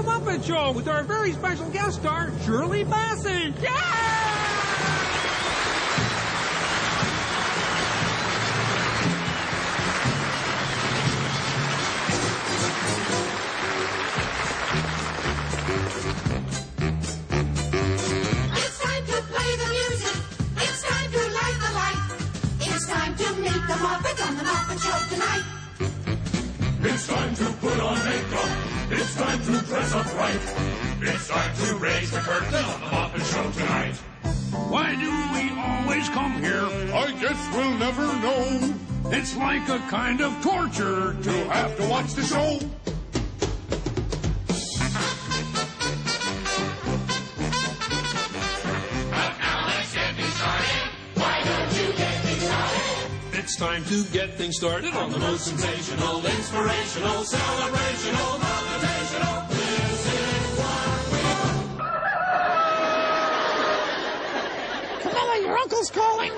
Muppet Show with our very special guest star, Shirley Bassey. Yeah! It's time to play the music. It's time to light the light. It's time to meet the Muppets on the Muppet Show tonight. It's time to put on makeup. It's time to dress up right. It's time to raise the curtain on the Muppet Show tonight. Why do we always come here? I guess we'll never know. It's like a kind of torture To have to watch the show. It's time to get things started on the most sensational, inspirational, celebrational, motivational. This is what we Camilla, your uncle's calling.